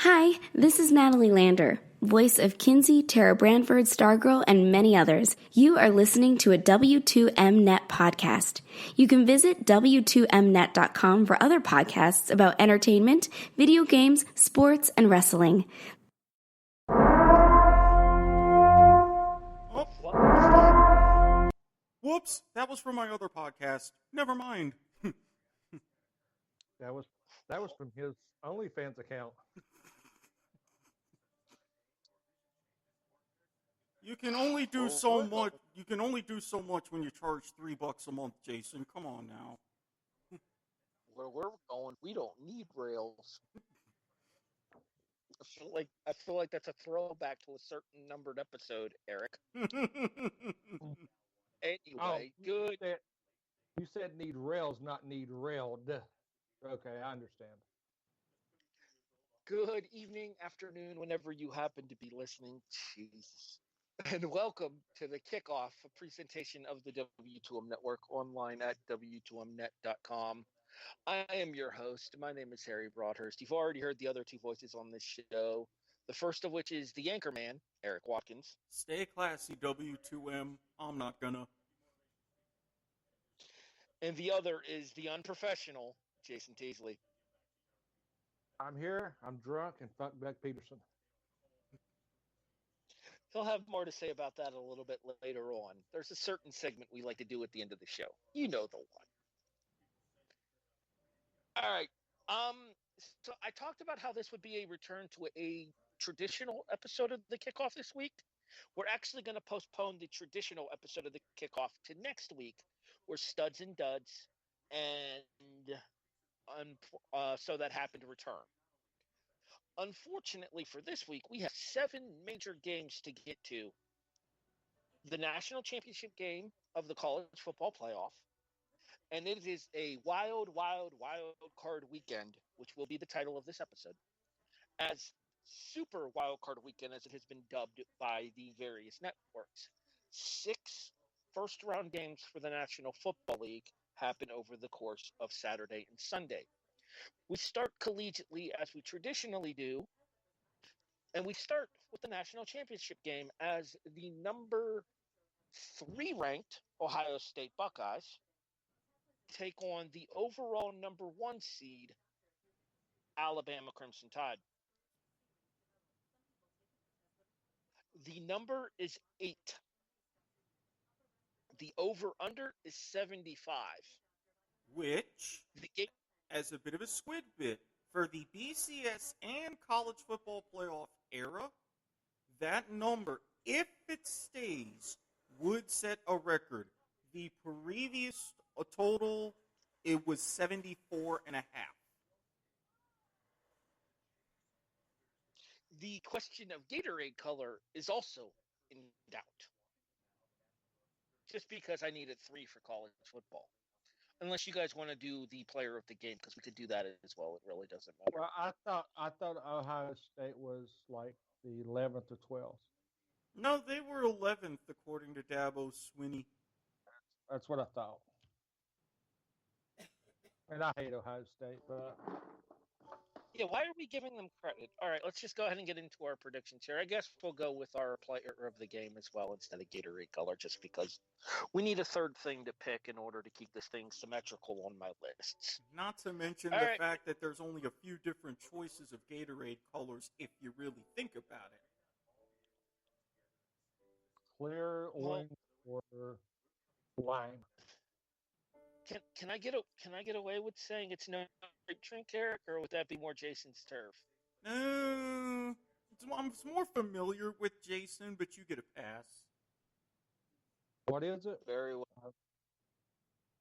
Hi, this is Natalie Lander, voice of Kinsey, Tara Branford, Stargirl, and many others. You are listening to a W2M Net podcast. You can visit W2Mnet.com for other podcasts about entertainment, video games, sports, and wrestling. Oh. Whoops, that was from my other podcast. Never mind. That was from his OnlyFans account. You can only do so much. You can only do so much when you charge $3 a month, Jason. Come on now. Where we're going, we don't need rails. I feel like that's a throwback to a certain numbered episode, Erik. Anyway, good. You said need rails, not need railed. Okay, I understand. Good evening, afternoon, whenever you happen to be listening. Jesus. And welcome to the Kickoff, a presentation of the W2M Network online at W2Mnet.com. I am your host. My name is Harry Broadhurst. You've already heard the other two voices on this show. The first of which is the anchorman, Erik Watkins. Stay classy, W2M. I'm not gonna. And the other is the unprofessional, Jason Teasley. I'm here. I'm drunk and fuck Beck Peterson. He'll have more to say about that a little bit later on. There's a certain segment we like to do at the end of the show. You know the one. All right. So I talked about how this would be a return to a traditional episode of the Kickoff this week. We're actually going to postpone the traditional episode of the Kickoff to next week, where Studs and Duds and So That Happened to return. Unfortunately for this week, we have 7 major games to get to. The national championship game of the college football playoff, and it is a wild card weekend, which will be the title of this episode, as Super Wild Card Weekend, as it has been dubbed by the various networks. 6 first-round games for the National Football League happen over the course of Saturday and Sunday. We start collegiately, as we traditionally do, and we start with the national championship game as the number 3 ranked Ohio State Buckeyes take on the overall number 1 seed Alabama Crimson Tide. The number is 8. The over-under is 75. Which, as a bit of a squid bit, for the BCS and college football playoff era, that number, if it stays, would set a record. The previous total, it was 74 and a half. The question of Gatorade color is also in doubt. Just because I needed 3 for college football. Unless you guys want to do the player of the game, because we could do that as well. It really doesn't matter. Well, I thought Ohio State was like the 11th or 12th. No, they were 11th according to Dabo Swinney. That's what I thought. And I hate Ohio State, but yeah, why are we giving them credit? All right, let's just go ahead and get into our predictions here. I guess we'll go with our player of the game as well instead of Gatorade color, just because we need a third thing to pick in order to keep this thing symmetrical on my lists. Not to mention the fact that there's only a few different choices of Gatorade colors if you really think about it. Clear, orange, or lime. Can I get away with saying it's no grape drink, Erik, or would that be more Jason's turf? I'm more familiar with Jason, but you get a pass. What is it? Very well.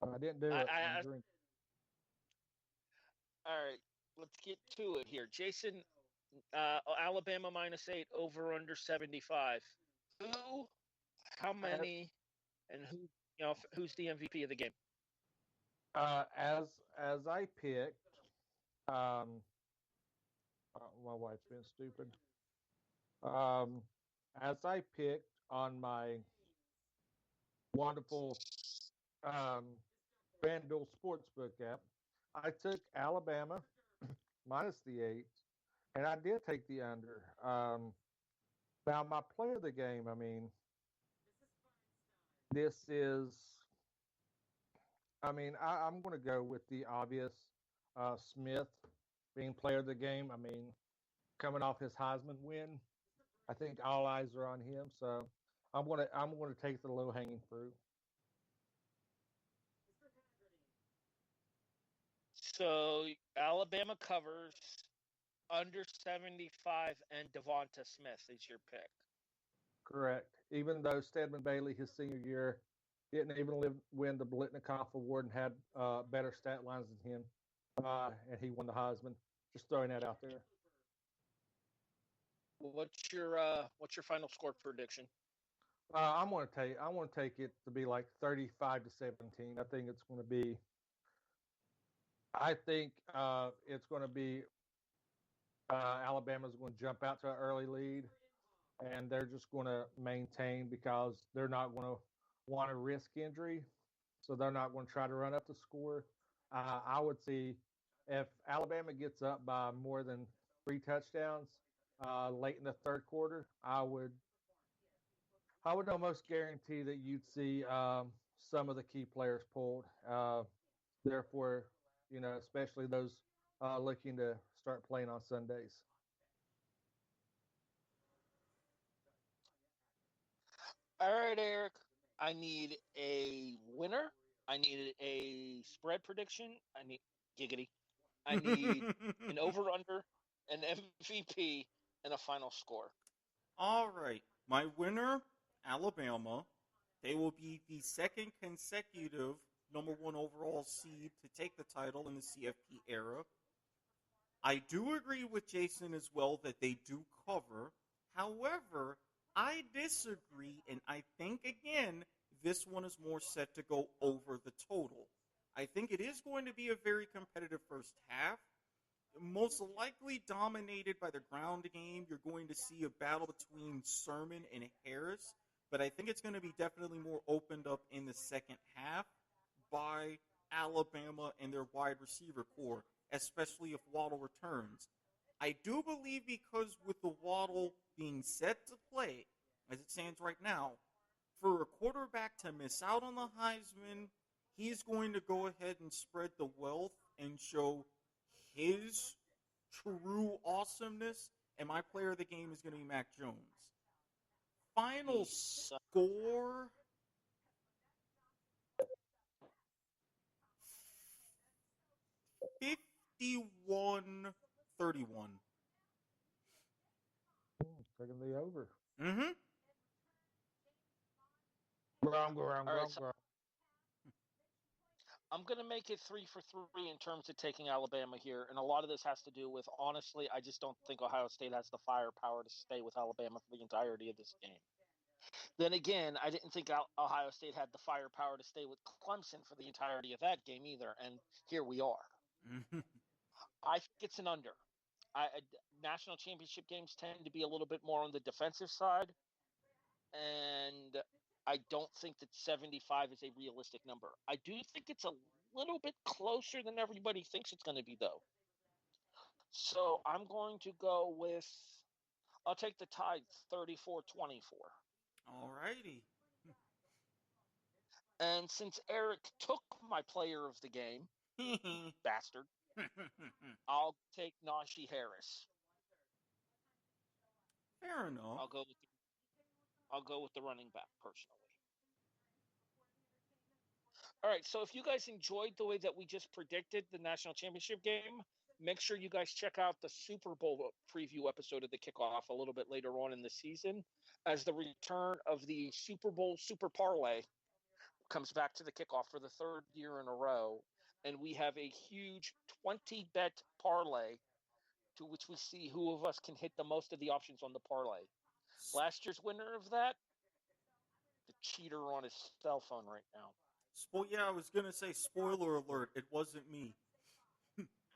I didn't do it. All right, let's get to it here. Jason, Alabama -8, over under 75. Who, how many, and who? Who's the MVP of the game? As I picked, my wife's been stupid. As I picked on my wonderful FanDuel Sportsbook app, I took Alabama minus the 8 And I did take the under. Now, my player of the game, I mean, this is, I'm going to go with the obvious Smith being player of the game. I mean, coming off his Heisman win, I think all eyes are on him. So I'm going to take the low hanging fruit. So Alabama covers under 75, and Devonta Smith is your pick. Correct. Even though Stedman Bailey, his senior year, didn't even win the Blitnikoff Award and had better stat lines than him, and he won the Heisman. Just throwing that out there. What's your final score prediction? I want to take it to be like 35-17. I think it's going to be. I think it's going to be. Alabama's going to jump out to an early lead, and they're just going to maintain because they're not going to want to risk injury, so they're not going to try to run up the score. I would see if Alabama gets up by more than 3 touchdowns late in the third quarter, I would almost guarantee that you'd see some of the key players pulled. Therefore, especially those looking to start playing on Sundays. All right, Eric. I need a winner. I need a spread prediction. I need giggity. I need an over/under, an MVP, and a final score. All right. My winner, Alabama. They will be the second consecutive number one overall seed to take the title in the CFP era. I do agree with Jason as well that they do cover. However, I disagree, and I think, again, this one is more set to go over the total. I think it is going to be a very competitive first half. Most likely dominated by the ground game. You're going to see a battle between Sermon and Harris, but I think it's going to be definitely more opened up in the second half by Alabama and their wide receiver core, especially if Waddle returns. I do believe because with the Waddle being set to play, as it stands right now, for a quarterback to miss out on the Heisman, he's going to go ahead and spread the wealth and show his true awesomeness, and my player of the game is going to be Mac Jones. Final score, 51-31. Taking the over. Mm-hmm. I'm going to make it 3 for 3 in terms of taking Alabama here. And a lot of this has to do with, honestly, I just don't think Ohio State has the firepower to stay with Alabama for the entirety of this game. Then again, I didn't think Ohio State had the firepower to stay with Clemson for the entirety of that game either. And here we are. Mm-hmm. I think it's an under. National championship games tend to be a little bit more on the defensive side. And I don't think that 75 is a realistic number. I do think it's a little bit closer than everybody thinks it's going to be, though. So I'm going to go with, I'll take the Tide 34-24. All righty. And since Erik took my player of the game, bastard, I'll take Najee Harris. Fair enough. I'll go with the running back personally. All right, so if you guys enjoyed the way that we just predicted the national championship game, make sure you guys check out the Super Bowl preview episode of the Kickoff a little bit later on in the season, as the return of the Super Bowl Super Parlay comes back to the Kickoff for the third year in a row, and we have a huge 20-bet parlay to which we see who of us can hit the most of the options on the parlay. Last year's winner of that, the cheater on his cell phone right now. Yeah, I was gonna say spoiler alert. It wasn't me.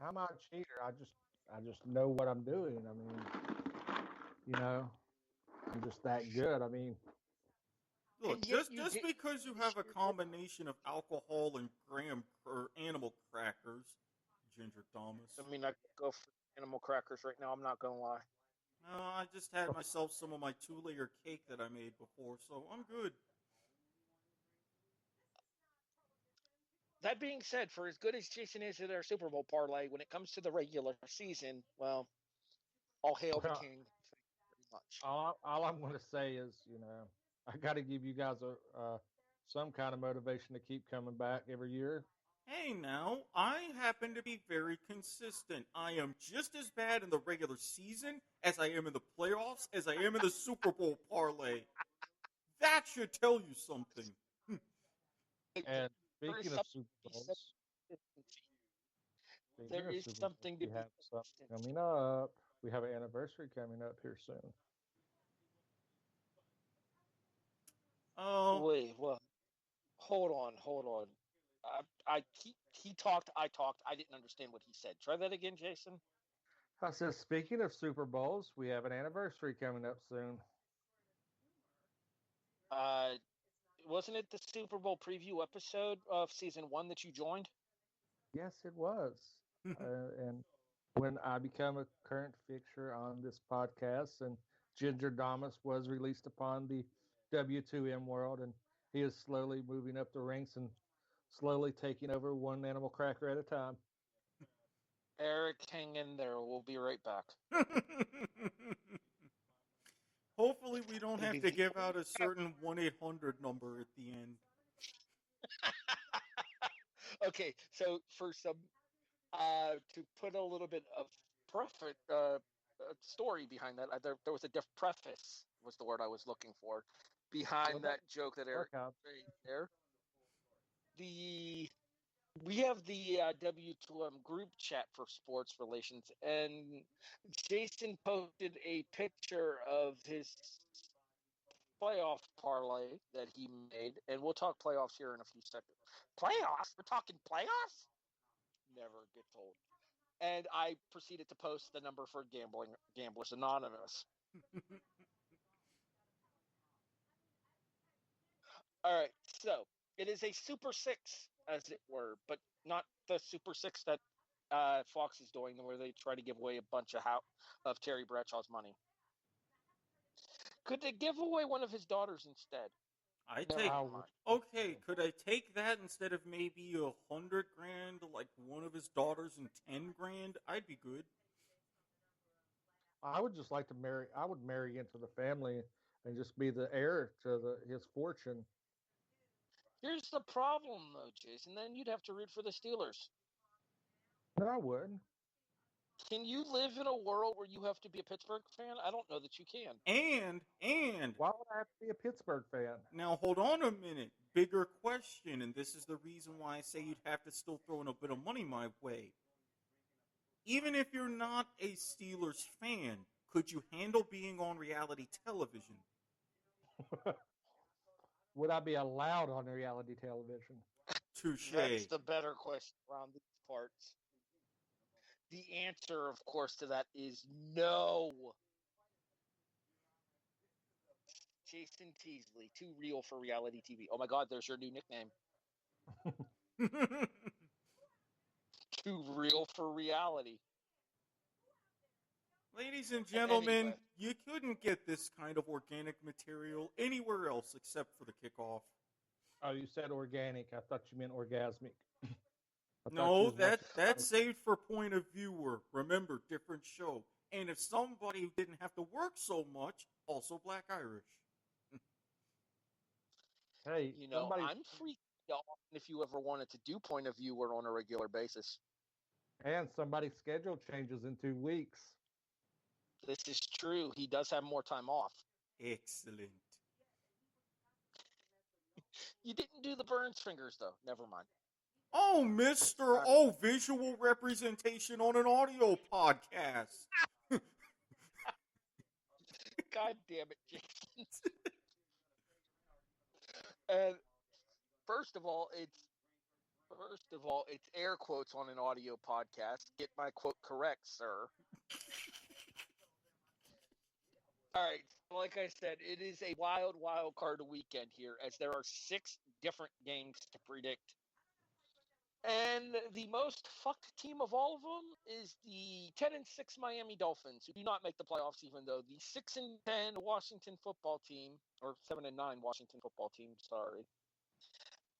I'm not a cheater. I just know what I'm doing. I mean, I'm just that good. I mean, look, just because you have a combination of alcohol and graham or animal crackers, Ginger Thomas. I mean, I could go for animal crackers right now. I'm not going to lie. I just had myself some of my 2-layer cake that I made before, so I'm good. That being said, for as good as Jason is at our Super Bowl parlay, when it comes to the regular season, well, all hail the king. Thank you very much. All I'm going to say is, I got to give you guys some kind of motivation to keep coming back every year. Hey now, I happen to be very consistent. I am just as bad in the regular season as I am in the playoffs, as I am in the Super Bowl parlay. That should tell you something. And There is speaking of Super Bowls, There is something to we be have something consistent. coming up. We have an anniversary coming up here soon. Oh, Wait, well, hold on. He talked, I talked. I didn't understand what he said. Try that again, Jason. I said, speaking of Super Bowls, we have an anniversary coming up soon. Wasn't it the Super Bowl preview episode of season 1 that you joined? Yes, it was. And when I become a current fixture on this podcast, and Ginger Damas was released upon the W2M world, and he is slowly moving up the ranks and slowly taking over one animal cracker at a time. Erik, hang in there. We'll be right back. Hopefully, we don't have to give out a certain 1-800 number at the end. Okay, so for some, to put a little bit of story behind that, there was a preface was the word I was looking for behind that joke that Erik made there. We have the W2M group chat for sports relations, and Jason posted a picture of his playoff parlay that he made, and we'll talk playoffs here in a few seconds. Playoffs? We're talking playoffs? Never gets old. And I proceeded to post the number for Gamblers Anonymous. All right, so it is a Super Six, as it were, but not the Super Six that Fox is doing, where they try to give away a bunch of Terry Bradshaw's money. Could they give away one of his daughters instead? Okay, could I take that instead of maybe $100,000, like one of his daughters, and $10,000? I'd be good. I would just like to marry. I would marry into the family and just be the heir to his fortune. Here's the problem, though, Jason. Then you'd have to root for the Steelers. No, I wouldn't. Can you live in a world where you have to be a Pittsburgh fan? I don't know that you can. And why would I have to be a Pittsburgh fan? Now hold on a minute. Bigger question, and this is the reason why I say you'd have to still throw in a bit of money my way. Even if you're not a Steelers fan, could you handle being on reality television? Would I be allowed on reality television? Touche. That's the better question around these parts. The answer, of course, to that is no. Jason Teasley, too real for reality TV. Oh my God, there's your new nickname. Too real for reality. Ladies and gentlemen, anyway, you couldn't get this kind of organic material anywhere else except for the Kickoff. Oh, you said organic. I thought you meant orgasmic. No, that's saved for point of viewer. Remember, different show. And if somebody who didn't have to work so much, also Black Irish. Hey, I'm free if you ever wanted to do point of viewer on a regular basis. And somebody's schedule changes in 2 weeks. This is true. He does have more time off. Excellent. You didn't do the Burns fingers, though. Never mind. Oh, Mr. Visual representation on an audio podcast. God damn it, Jason. And first of all, it's air quotes on an audio podcast. Get my quote correct, sir. All right, like I said, it is a wild card weekend here, as there are 6 different games to predict. And the most fucked team of all of them is the 10-6 Miami Dolphins, who do not make the playoffs, even though the 6-10 Washington football team, or 7-9 Washington football team, sorry,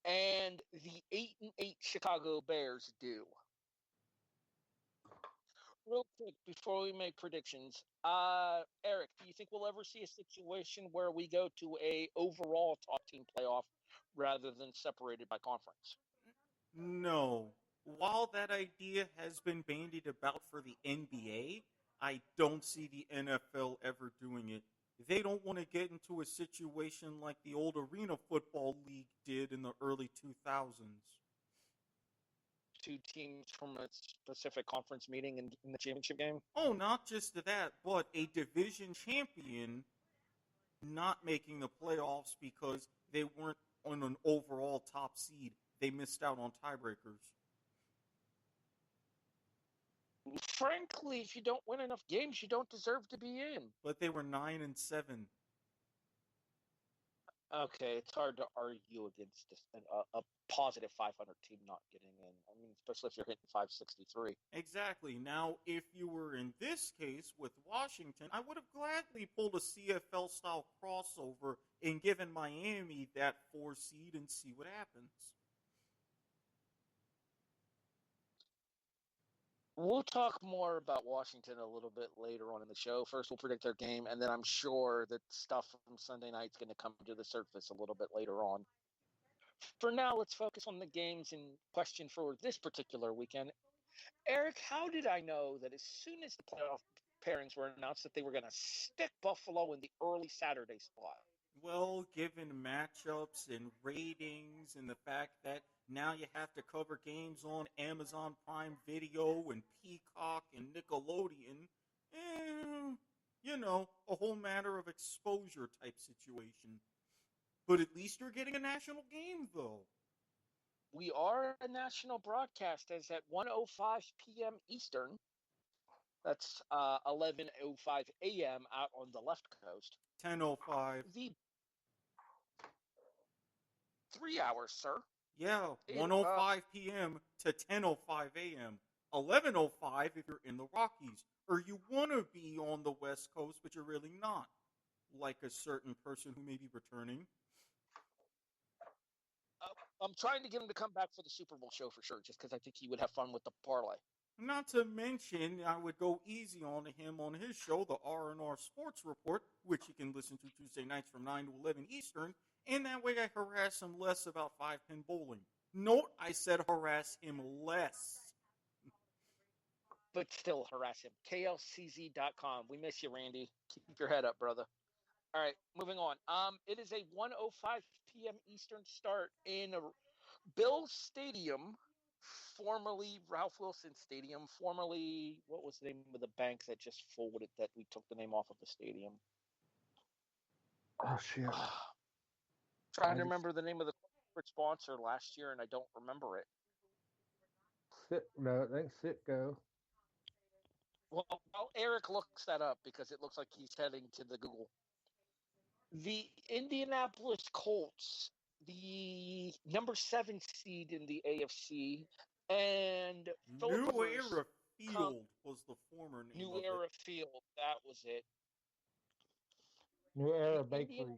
and the 8-8 Chicago Bears do. Real quick, before we make predictions, Erik, do you think we'll ever see a situation where we go to a overall top team playoff rather than separated by conference? No. While that idea has been bandied about for the NBA, I don't see the NFL ever doing it. They don't want to get into a situation like the old Arena Football League did in the early 2000s. Two teams from a specific conference meeting in the championship game? Oh, not just that, but a division champion not making the playoffs because they weren't on an overall top seed. They missed out on tiebreakers. Frankly, if you don't win enough games, you don't deserve to be in. But they were 9-7. Okay, it's hard to argue against a positive 500 team not getting in. I mean, especially if you're hitting 563. Exactly. Now, if you were in this case with Washington, I would have gladly pulled a CFL-style crossover and given Miami that 4 seed and see what happens. We'll talk more about Washington a little bit later on in the show. First, we'll predict their game, and then I'm sure that stuff from Sunday night's going to come to the surface a little bit later on. For now, let's focus on the games in question for this particular weekend. Erik, how did I know that as soon as the playoff pairings were announced that they were going to stick Buffalo in the early Saturday slot? Well, given matchups and ratings and the fact that now you have to cover games on Amazon Prime Video and Peacock and Nickelodeon, a whole matter of exposure type situation. But at least you're getting a national game, though. We are a national broadcast as at 1:05 p.m. Eastern. That's 11:05 a.m. out on the left coast. 10:05. The 3 hours, sir. Yeah, 1:05 p.m. to 10:05 a.m. 11:05 if you're in the Rockies. Or you want to be on the West Coast, but you're really not. Like a certain person who may be returning. I'm trying to get him to come back for the Super Bowl show for sure, just because I think he would have fun with the parlay. Not to mention, I would go easy on him on his show, the R&R Sports Report, which you can listen to Tuesday nights from 9 to 11 Eastern, and that way I harass him less about 5-pin bowling. Note, I said harass him less. But still harass him. KLCZ.com. We miss you, Randy. Keep your head up, brother. All right, moving on. It is a 1:05 p.m. Eastern start in Bill's Stadium, formerly Ralph Wilson Stadium, formerly, what was the name of the bank that just folded that we took the name off of the stadium? Oh, shit. Trying to remember the name of the corporate sponsor last year, and I don't remember it. No, I think Sitco. Well, Erik looks that up because it looks like he's heading to the Google. The Indianapolis Colts, the number 7 seed in the AFC, and New Era Field was the former name New of Era it. Field, that was it. New Era Bakery.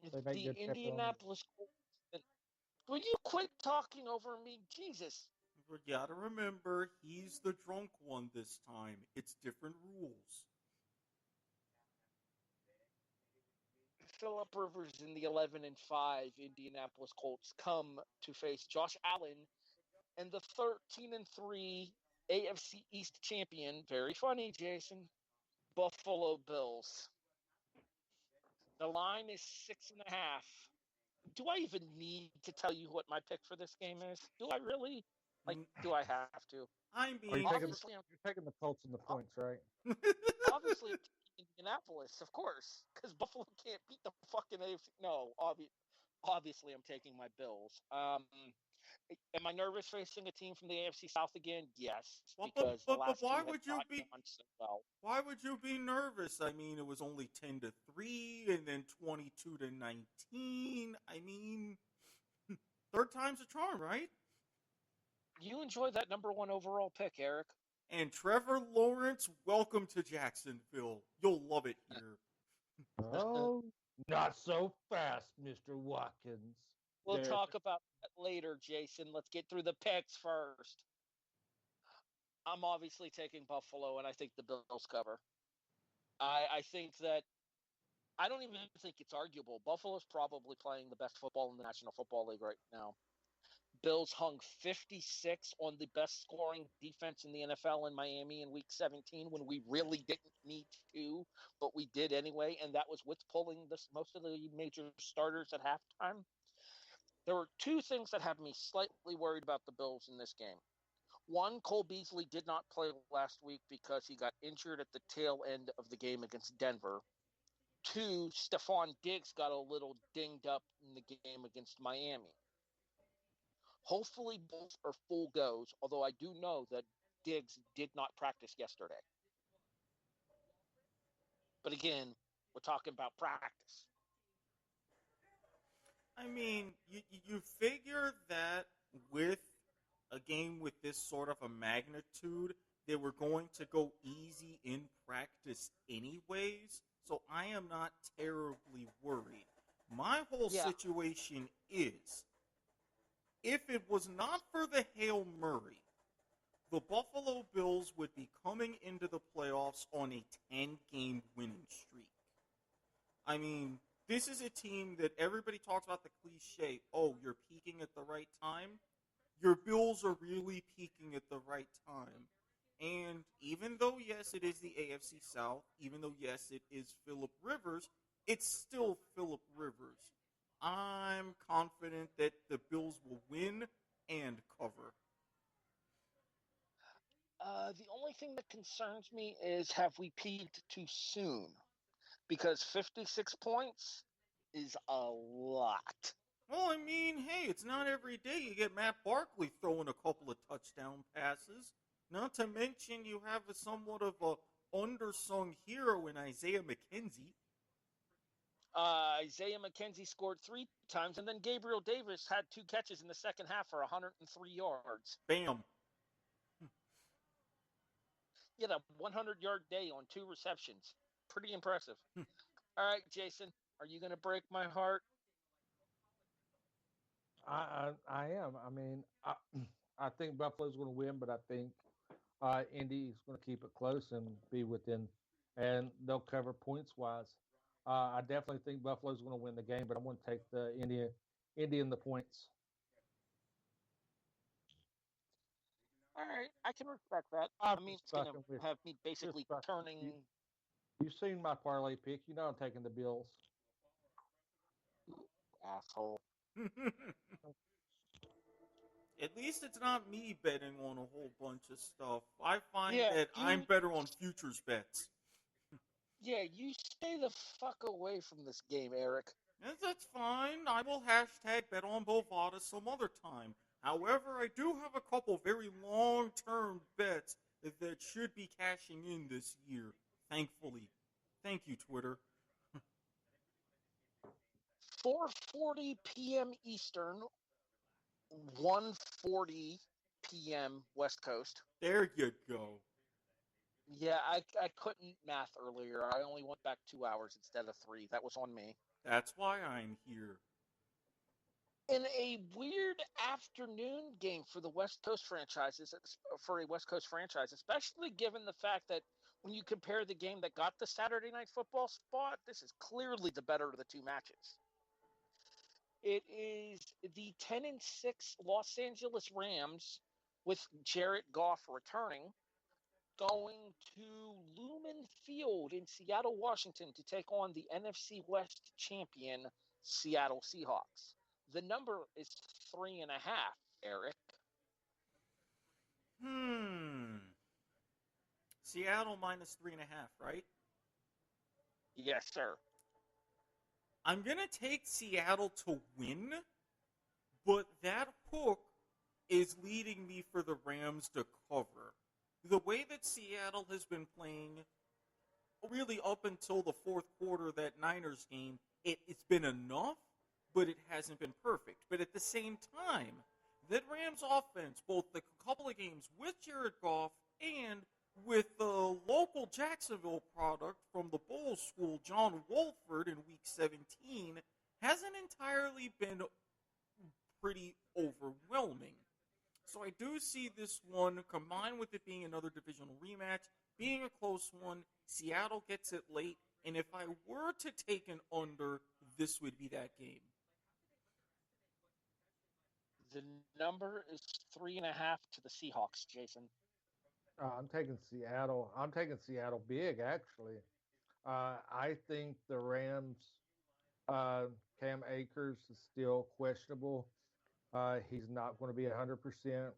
The Indianapolis Colts. Will you quit talking over me? Jesus. You gotta remember, he's the drunk one this time. It's different rules. Phillip Rivers in the 11-5 Indianapolis Colts come to face Josh Allen and the 13-3 AFC East champion. Very funny, Jason. Buffalo Bills. The line is 6.5. Do I even need to tell you what my pick for this game is? Do I really? Do I have to? I mean, you're taking the Colts and the points, right? Obviously, I'm taking Indianapolis, of course, because Buffalo can't beat the fucking AFC. No, obviously, I'm taking my Bills. Am I nervous facing a team from the AFC South again? Yes, because the last why two would you be? So well. Why would you be nervous? I mean, it was only 10-3 and then 22-19. I mean, third time's a charm, right? You enjoy that number 1 overall pick, Erik. And Trevor Lawrence, welcome to Jacksonville. You'll love it here. Oh, not so fast, Mr. Watkins. We'll talk about that later, Jason. Let's get through the picks first. I'm obviously taking Buffalo, and I think the Bills cover. I think that I don't even think it's arguable. Buffalo's probably playing the best football in the National Football League right now. Bills hung 56 on the best scoring defense in the NFL in Miami in Week 17 when we really didn't need to, but we did anyway, and that was with pulling most of the major starters at halftime. There were two things that have me slightly worried about the Bills in this game. One, Cole Beasley did not play last week because he got injured at the tail end of the game against Denver. Two, Stephon Diggs got a little dinged up in the game against Miami. Hopefully both are full goes, although I do know that Diggs did not practice yesterday. But again, we're talking about practice. I mean, you figure that with a game with this sort of a magnitude, they were going to go easy in practice anyways, so I am not terribly worried. My whole situation is, if it was not for the Hail Murray, the Buffalo Bills would be coming into the playoffs on a 10-game winning streak. I mean, this is a team that everybody talks about the cliche, oh, you're peaking at the right time. Your Bills are really peaking at the right time. And even though, yes, it is the AFC South, even though, yes, it is Phillip Rivers, it's still Phillip Rivers. I'm confident that the Bills will win and cover. The only thing that concerns me is, have we peaked too soon? Because 56 points is a lot. Well, I mean, hey, it's not every day you get Matt Barkley throwing a couple of touchdown passes. Not to mention you have somewhat of a undersung hero in Isaiah McKenzie. Isaiah McKenzie scored 3 times, and then Gabriel Davis had 2 catches in the second half for 103 yards. Bam. He had a 100-yard day on 2 receptions. Pretty impressive. All right, Jason, are you going to break my heart? I am. I mean, I think Buffalo's going to win, but I think Indy is going to keep it close and be within, and they'll cover points wise. I definitely think Buffalo's going to win the game, but I'm going to take the Indy in the points. All right, I can respect that. I mean, it's going to have me basically turning. You've seen my parlay pick. You know I'm taking the Bills. Asshole. At least it's not me betting on a whole bunch of stuff. I find that I'm better on futures bets. Yeah, you stay the fuck away from this game, Erik. Yes, that's fine. I will hashtag bet on Bovada some other time. However, I do have a couple very long-term bets that should be cashing in this year, thankfully. Thank you, Twitter. 4:40 p.m. Eastern, 1:40 p.m. West Coast. There you go. Yeah, I couldn't math earlier. I only went back 2 hours instead of 3. That was on me. That's why I'm here. In a weird afternoon game for the West Coast franchises, for a West Coast franchise, especially given the fact that when you compare the game that got the Saturday Night Football spot, this is clearly the better of the two matches. It is the 10-6 Los Angeles Rams with Jared Goff returning, going to Lumen Field in Seattle, Washington to take on the NFC West champion Seattle Seahawks. The number is 3.5, Erik. Seattle minus 3.5, right? Yes, sir. I'm going to take Seattle to win, but that hook is leading me for the Rams to cover. The way that Seattle has been playing, really up until the fourth quarter of that Niners game, it's been enough, but it hasn't been perfect. But at the same time, that Rams offense, both the couple of games with Jared Goff and with the local Jacksonville product from the Bulls school, John Wolford, in Week 17, hasn't entirely been pretty overwhelming. So I do see this one, combined with it being another divisional rematch, being a close one. Seattle gets it late, and if I were to take an under, this would be that game. The number is 3.5 to the Seahawks, Jason. I'm taking Seattle. I'm taking Seattle big, actually. I think the Rams, Cam Akers is still questionable. He's not going to be 100%.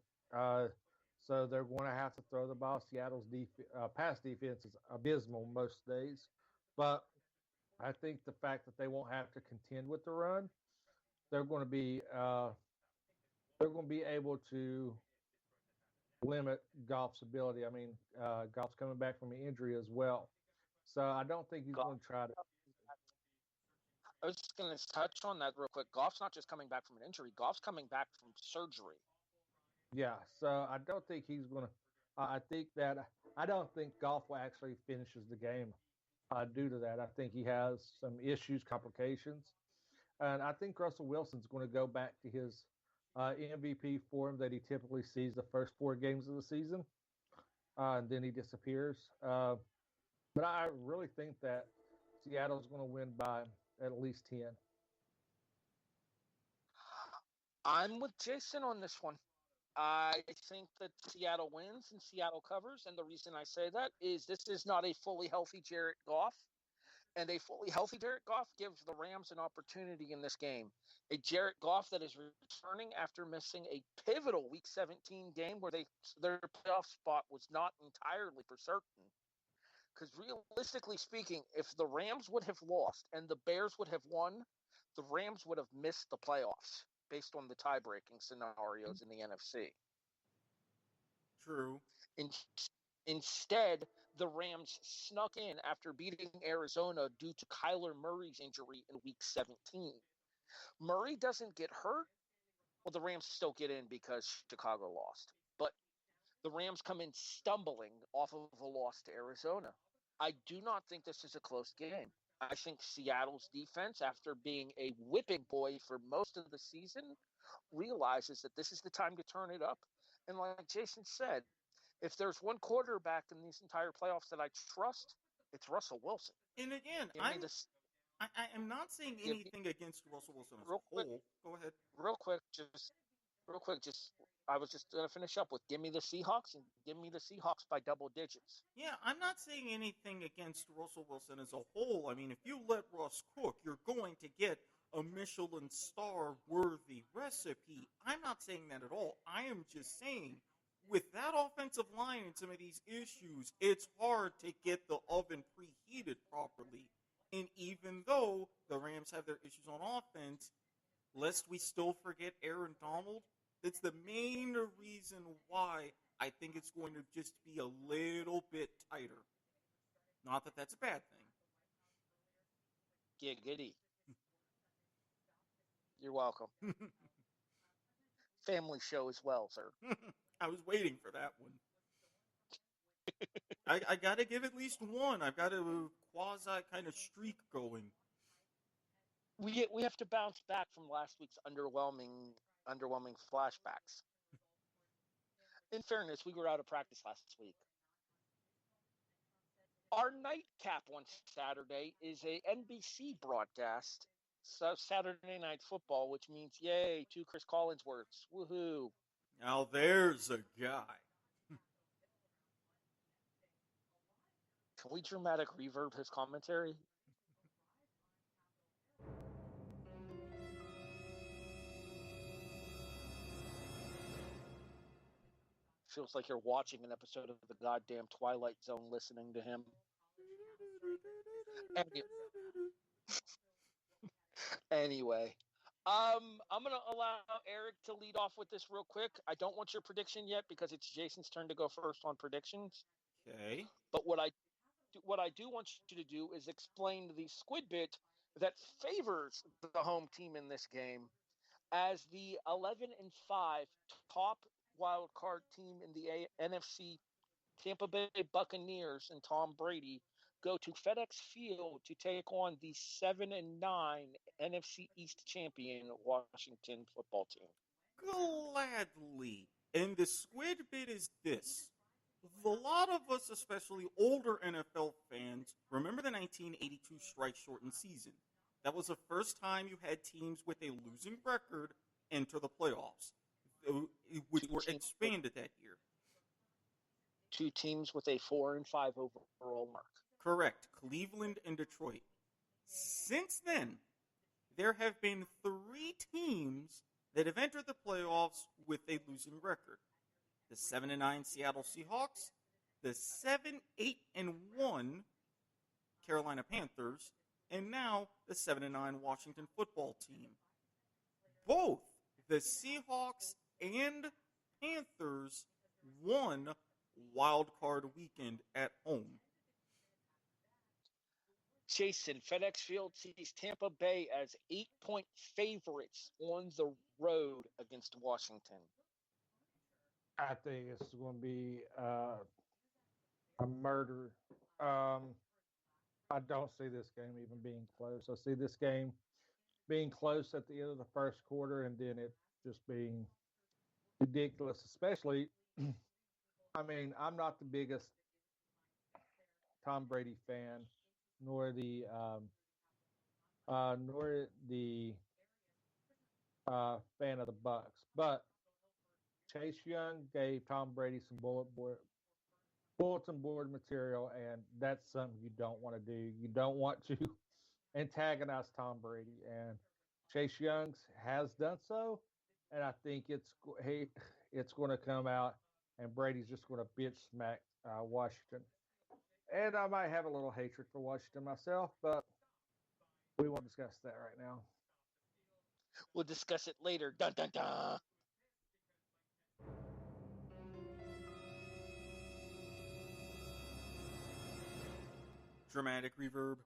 So they're going to have to throw the ball. Seattle's pass defense is abysmal most days. But I think the fact that they won't have to contend with the run, they're going to be able to limit Goff's ability. I mean, Goff's coming back from an injury as well. So I don't think he's going to try to. I was just going to touch on that real quick. Goff's not just coming back from an injury. Goff's coming back from surgery. Yeah, so I don't think he's going to. I don't think Goff will actually finishes the game due to that. I think he has some issues, complications, and I think Russell Wilson's going to go back to his MVP form that he typically sees the first 4 games of the season, and then he disappears. But I really think that Seattle's going to win by at least 10. I'm with Jason on this one. I think that Seattle wins and Seattle covers. And the reason I say that is this is not a fully healthy Jared Goff. And a fully healthy Jared Goff gives the Rams an opportunity in this game. A Jared Goff that is returning after missing a pivotal Week 17 game where their playoff spot was not entirely for certain. Because realistically speaking, if the Rams would have lost and the Bears would have won, the Rams would have missed the playoffs based on the tie-breaking scenarios in the NFC. True. Instead, the Rams snuck in after beating Arizona due to Kyler Murray's injury in Week 17. Murray doesn't get hurt. Well, the Rams still get in because Chicago lost. But the Rams come in stumbling off of a loss to Arizona. I do not think this is a close game. I think Seattle's defense, after being a whipping boy for most of the season, realizes that this is the time to turn it up. And like Jason said, if there's one quarterback in these entire playoffs that I trust, it's Russell Wilson. And again, I am not saying anything against Russell Wilson as a whole. Go ahead. Real quick, I was just going to finish up with give me the Seahawks and give me the Seahawks by double digits. Yeah, I'm not saying anything against Russell Wilson as a whole. I mean, if you let Russ cook, you're going to get a Michelin star worthy recipe. I'm not saying that at all. I am just saying with that offensive line and some of these issues, it's hard to get the oven preheated properly. And even though the Rams have their issues on offense, lest we still forget Aaron Donald, that's the main reason why I think it's going to just be a little bit tighter. Not that that's a bad thing. Giggity. You're welcome. Family show as well, sir. I was waiting for that one. I got to give at least one. I've got a quasi kind of streak going. We have to bounce back from last week's underwhelming flashbacks. In fairness, we were out of practice last week. Our nightcap on Saturday is a NBC broadcast, so Saturday Night Football, which means yay, 2 Chris Collinsworths, woohoo! Now there's a guy. Can we dramatic reverb his commentary? Feels like you're watching an episode of the goddamn Twilight Zone listening to him. Anyway, I'm going to allow Erik to lead off with this real quick. I don't want your prediction yet because it's Jason's turn to go first on predictions. Okay. But what I do want you to do is explain the squid bit that favors the home team in this game. As the 11-5 top wild card team in the NFC, Tampa Bay Buccaneers and Tom Brady go to FedEx Field to take on the 7-9 NFC East champion Washington football team. Gladly. And the squid bit is this. A lot of us, especially older NFL fans, remember the 1982 strike-shortened season. That was the first time you had teams with a losing record enter the playoffs, which were expanded that year. Two teams with a 4-5 overall mark. Correct. Cleveland and Detroit. Since then, there have been 3 teams that have entered the playoffs with a losing record. The 7-9 Seattle Seahawks, the 7-8-1 Carolina Panthers, and now the 7-9 Washington football team. Both the Seahawks and Panthers won wild card weekend at home. Jason, FedEx Field sees Tampa Bay as 8-point favorites on the road against Washington. I think it's going to be a murder. I don't see this game even being close. I see this game being close at the end of the first quarter and then it just being ridiculous, especially, I mean, I'm not the biggest Tom Brady fan, nor the fan of the Bucks, but Chase Young gave Tom Brady some bulletin board material, and that's something you don't want to do. You don't want to antagonize Tom Brady, and Chase Young has done so, and I think it's going to come out, and Brady's just going to bitch smack Washington. And I might have a little hatred for Washington myself, but we won't discuss that right now. We'll discuss it later. Dun, dun, dun. Dramatic reverb.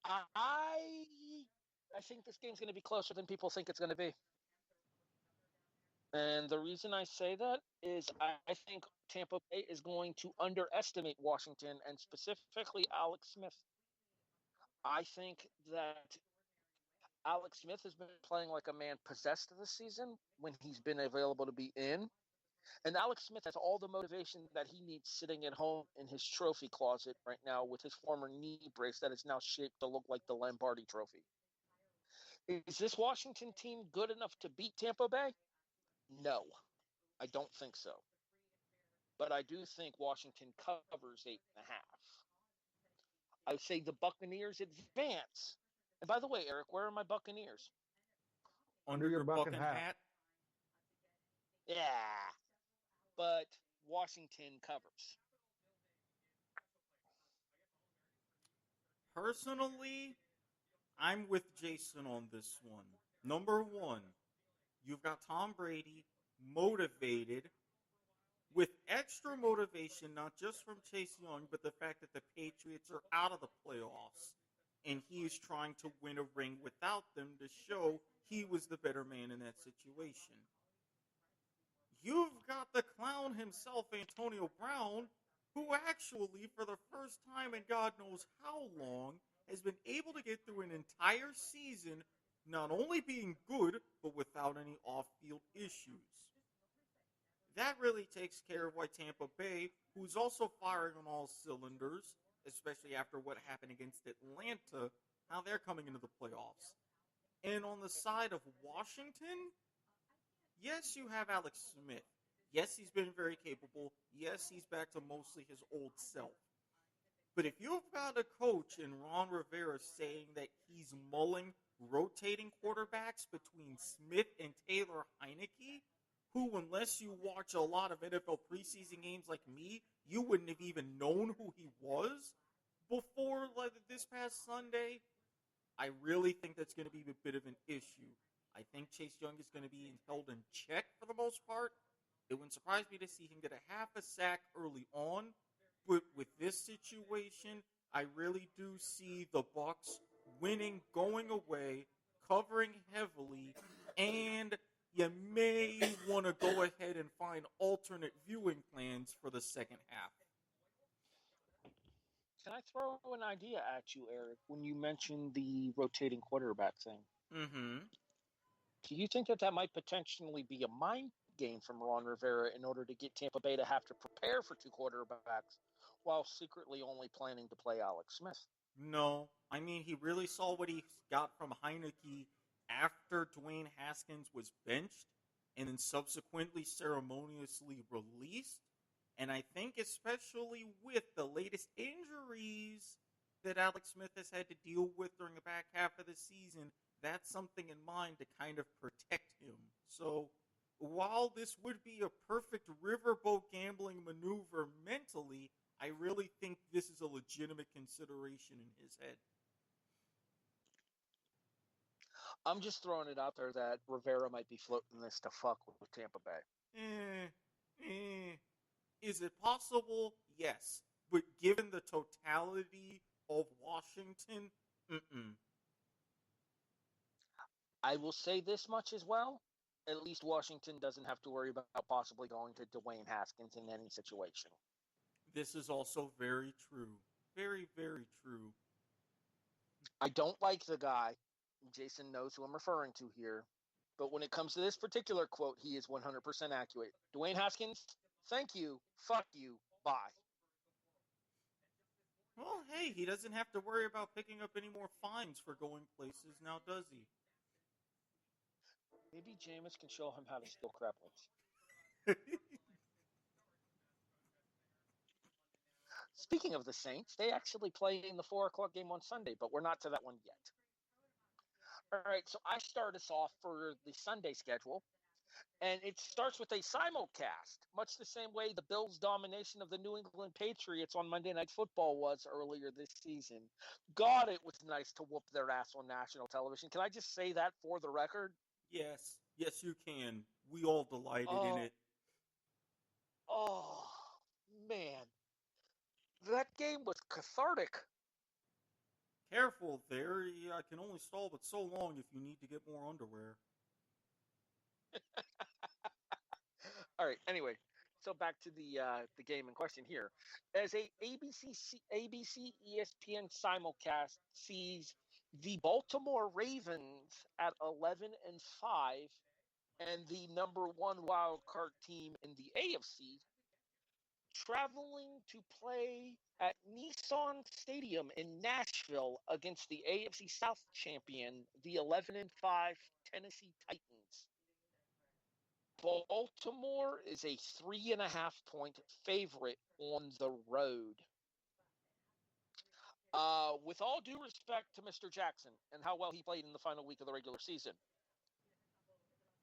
I think this game's going to be closer than people think it's going to be. And the reason I say that is I think Tampa Bay is going to underestimate Washington and specifically Alex Smith. I think that Alex Smith has been playing like a man possessed this season when he's been available to be in. And Alex Smith has all the motivation that he needs sitting at home in his trophy closet right now with his former knee brace that is now shaped to look like the Lombardi Trophy. Is this Washington team good enough to beat Tampa Bay? No, I don't think so. But I do think Washington covers 8.5. I would say the Buccaneers advance. And by the way, Eric, where are my Buccaneers? Under your bucking hat. Yeah. But Washington covers. Personally, I'm with Jason on this one. Number one, you've got Tom Brady motivated with extra motivation, not just from Chase Young, but the fact that the Patriots are out of the playoffs. And he is trying to win a ring without them to show he was the better man in that situation. You've got the clown himself, Antonio Brown, who actually, for the first time in God knows how long, has been able to get through an entire season not only being good, but without any off-field issues. That really takes care of why Tampa Bay, who's also firing on all cylinders, especially after what happened against Atlanta, how they're coming into the playoffs. And on the side of Washington, yes, you have Alex Smith. Yes, he's been very capable. Yes, he's back to mostly his old self. But if you've got a coach in Ron Rivera saying that he's mulling rotating quarterbacks between Smith and Taylor Heineke, who, unless you watch a lot of NFL preseason games like me, you wouldn't have even known who he was before this past Sunday, I really think that's going to be a bit of an issue. I think Chase Young is going to be held in check for the most part. It wouldn't surprise me to see him get a half a sack early on. But with this situation, I really do see the Bucs winning, going away, covering heavily, and you may want to go ahead and find alternate viewing plans for the second half. Can I throw an idea at you, Erik, when you mentioned the rotating quarterback thing? Mm-hmm. Do you think that might potentially be a mind game from Ron Rivera in order to get Tampa Bay to have to prepare for two quarterbacks while secretly only planning to play Alex Smith? No. I mean, he really saw what he got from Heineke after Dwayne Haskins was benched and then subsequently ceremoniously released. And I think especially with the latest injuries that Alex Smith has had to deal with during the back half of the season, that's something in mind to kind of protect him. So while this would be a perfect riverboat gambling maneuver mentally, I really think this is a legitimate consideration in his head. I'm just throwing it out there that Rivera might be floating this to fuck with Tampa Bay. Is it possible? Yes. But given the totality of Washington, I will say this much as well. At least Washington doesn't have to worry about possibly going to Dwayne Haskins in any situation. This is also very true. Very, very true. I don't like the guy. Jason knows who I'm referring to here. But when it comes to this particular quote, he is 100% accurate. Dwayne Haskins, thank you, fuck you, bye. Well, hey, he doesn't have to worry about picking up any more fines for going places now, does he? Maybe Jameis can show him how to steal crap. Speaking of the Saints, they actually play in the 4 o'clock game on Sunday, but we're not to that one yet. All right, so I start us off for the Sunday schedule, and it starts with a simulcast, much the same way the Bills' domination of the New England Patriots on Monday Night Football was earlier this season. God, it was nice to whoop their ass on national television. Can I just say that for the record? Yes, you can. We all delighted in it. Oh, man. That game was cathartic. Careful there. I can only stall but so long if you need to get more underwear. All right. Anyway, so back to the game in question here. As a ABC ESPN simulcast sees the Baltimore Ravens at 11-5 and the number one wild card team in the AFC traveling to play at Nissan Stadium in Nashville against the AFC South champion, the 11-5 Tennessee Titans. Baltimore is a 3.5-point favorite on the road. With all due respect to Mr. Jackson and how well he played in the final week of the regular season,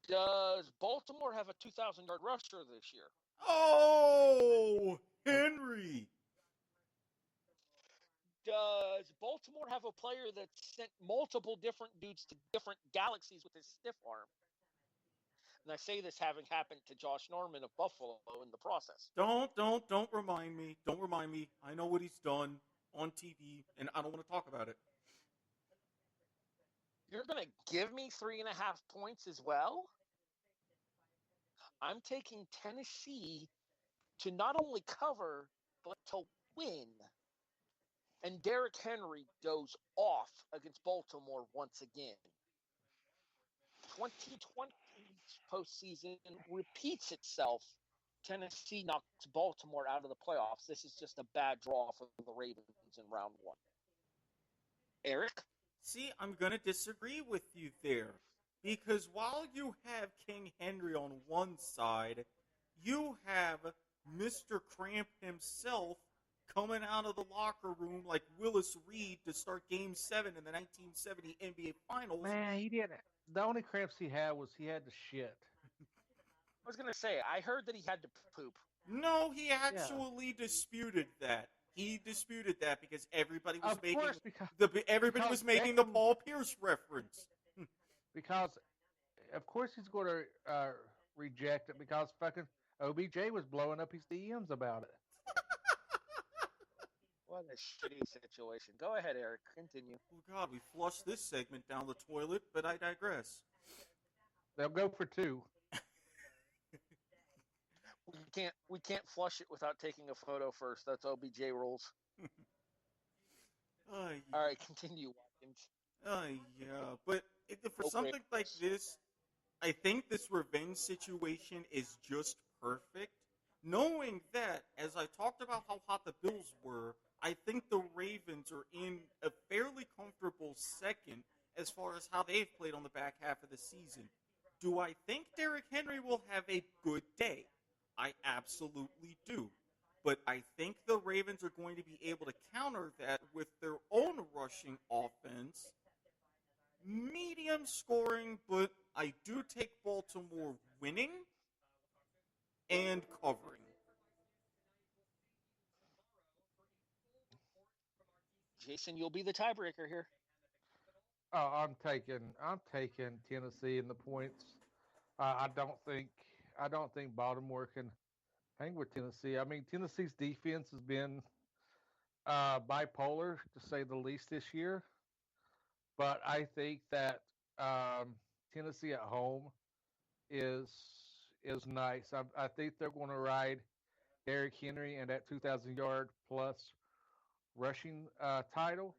does Baltimore have a 2,000-yard rusher this year? Oh, Henry! Does Baltimore have a player that sent multiple different dudes to different galaxies with his stiff arm? And I say this having happened to Josh Norman of Buffalo in the process. Don't remind me. Don't remind me. I know what he's done on TV, and I don't want to talk about it. You're going to give me 3.5 points as well? I'm taking Tennessee to not only cover, but to win. And Derrick Henry goes off against Baltimore once again. 2020's postseason repeats itself. Tennessee knocks Baltimore out of the playoffs. This is just a bad draw for the Ravens in round one. Erik? See, I'm going to disagree with you there. Because while you have King Henry on one side, you have Mr. Cramp himself coming out of the locker room like Willis Reed to start Game 7 in the 1970 NBA Finals. Man, he didn't. The only cramps he had was he had to shit. I was going to say, I heard that he had to poop. No, he actually disputed that. He disputed that because everybody was making the Paul Pierce reference. Because, of course, he's going to reject it because fucking OBJ was blowing up his DMs about it. What a shitty situation. Go ahead, Erik. Continue. Oh, God, we flushed this segment down the toilet, but I digress. They'll go for 2. We can't flush it without taking a photo first. That's OBJ rules. All right, continue, Watkins. Yeah, but for something like this, I think this revenge situation is just perfect. Knowing that, as I talked about how hot the Bills were, I think the Ravens are in a fairly comfortable second as far as how they've played on the back half of the season. Do I think Derrick Henry will have a good day? I absolutely do. But I think the Ravens are going to be able to counter that with their own rushing offense. Medium scoring, but I do take Baltimore winning and covering. Jason, you'll be the tiebreaker here. Oh, I'm taking Tennessee in the points. I don't think Baltimore can hang with Tennessee. I mean, Tennessee's defense has been bipolar to say the least this year, but I think that Tennessee at home is nice. I think they're going to ride Derrick Henry and that 2,000-yard plus rushing title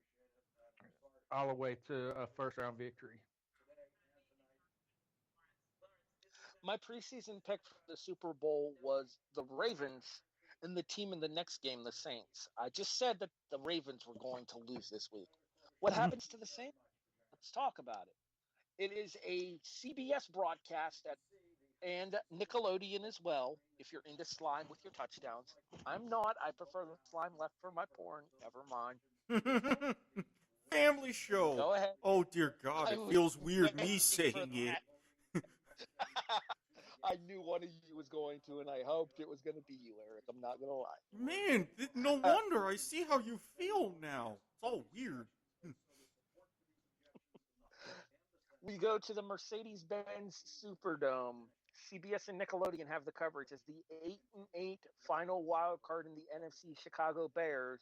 all the way to a first-round victory. My preseason pick for the Super Bowl was the Ravens and the team in the next game, the Saints. I just said that the Ravens were going to lose this week. What happens to the Saints? Let's talk about it. It is a CBS broadcast and Nickelodeon as well, if you're into slime with your touchdowns. I'm not. I prefer the slime left for my porn. Never mind. Family show. Go ahead. Oh, dear God. It feels weird me saying it. I knew one of you was going to, and I hoped it was going to be you, Erik. I'm not going to lie. Man, no wonder. I see how you feel now. It's all weird. We go to the Mercedes-Benz Superdome. CBS and Nickelodeon have the coverage as the 8-8 final wild card in the NFC Chicago Bears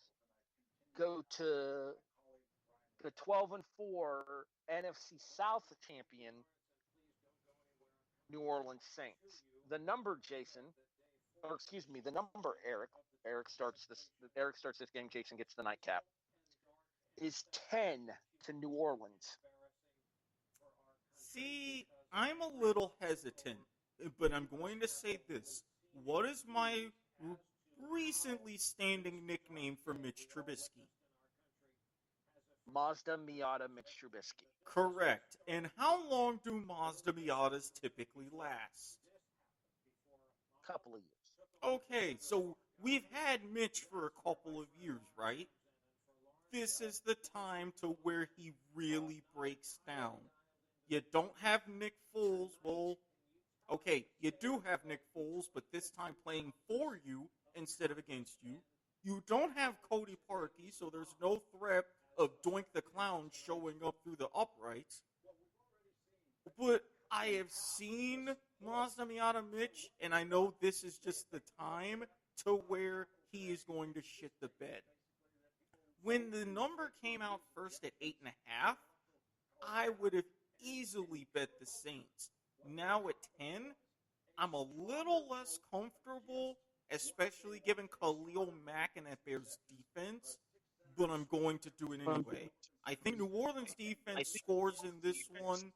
go to the 12-4 NFC South champion New Orleans Saints. The number, Erik. Erik starts this game. Jason gets the nightcap. Is 10 to New Orleans. See, I'm a little hesitant, but I'm going to say this. What is my recently standing nickname for Mitch Trubisky? Mazda Miata Mitch Trubisky. Correct. And how long do Mazda Miatas typically last? Couple of years. Okay, so we've had Mitch for a couple of years, right? This is the time to where he really breaks down. You don't have Nick Foles. Well, okay, you do have Nick Foles, but this time playing for you instead of against you. You don't have Cody Parkey, so there's no threat of Doink the Clown showing up through the uprights. But I have seen Mazda Miata Mitch, and I know this is just the time to where he is going to shit the bed. When the number came out first at 8.5, I would have easily bet the Saints. Now at 10, I'm a little less comfortable, especially given Khalil Mack and that Bears defense, but I'm going to do it anyway. I think New Orleans defense scores in this one.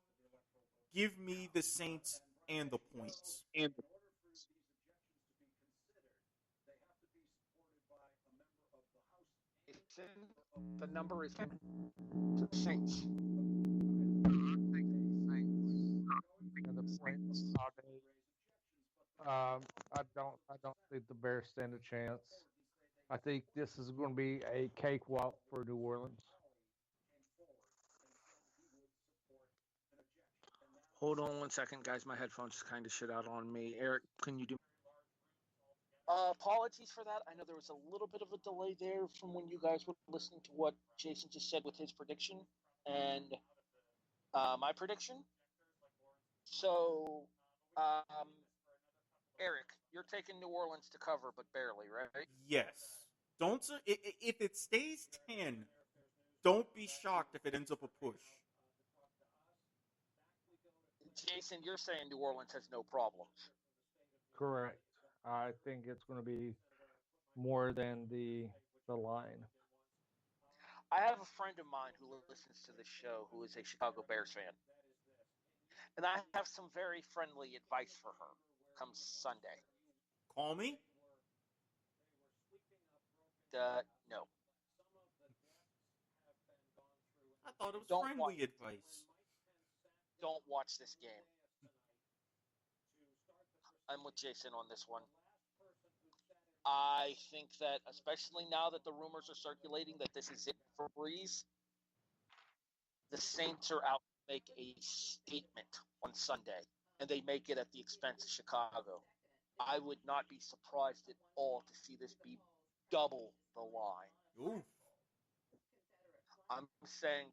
Give me the Saints and the points. The number is 10 to the Saints. I don't think the Bears stand a chance. I think this is going to be a cakewalk for New Orleans. Hold on 1 second, guys. My headphones just kind of shit out on me. Erik, can you do? Apologies for that. I know there was a little bit of a delay there from when you guys were listening to what Jason just said with his prediction and my prediction. So, Erik, you're taking New Orleans to cover, but barely, right? Yes. Don't if it stays 10, don't be shocked if it ends up a push. Jason, you're saying New Orleans has no problems. Correct. I think it's going to be more than the line. I have a friend of mine who listens to this show who is a Chicago Bears fan. And I have some very friendly advice for her come Sunday. Call me? No. I thought it was Don't friendly advice. Don't watch this game. I'm with Jason on this one. I think that, especially now that the rumors are circulating that this is it for Breeze, the Saints are out to make a statement on Sunday, and they make it at the expense of Chicago. I would not be surprised at all to see this be double the line. Oof. I'm saying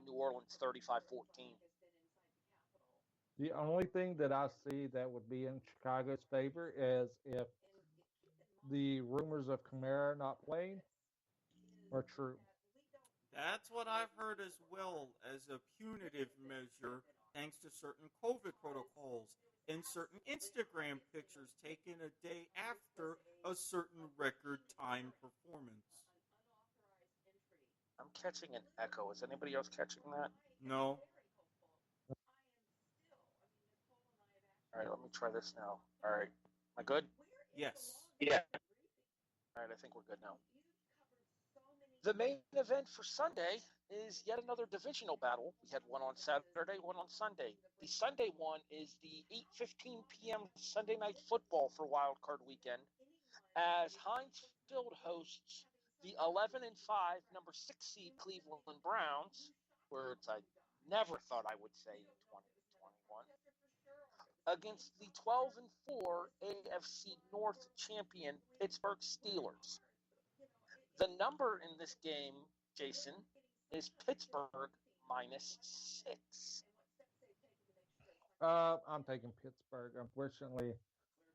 New Orleans 35-14. The only thing that I see that would be in Chicago's favor is if the rumors of Kamara not playing are true. That's what I've heard as well, as a punitive measure, thanks to certain COVID protocols and certain Instagram pictures taken a day after a certain record time performance. I'm catching an echo. Is anybody else catching that? No. All right, let me try this now. All right. Am I good? Yes. Yeah. All right, I think we're good now. The main event for Sunday is yet another divisional battle. We had one on Saturday, one on Sunday. The Sunday one is the 8:15 p.m. Sunday Night Football for Wild Card Weekend, as Heinz Field hosts the 11-5 number 6 seed Cleveland Browns, words I never thought I would say in 2021, against the 12-4 AFC North champion Pittsburgh Steelers. The number in this game, Jason, is Pittsburgh -6. I'm taking Pittsburgh. Unfortunately,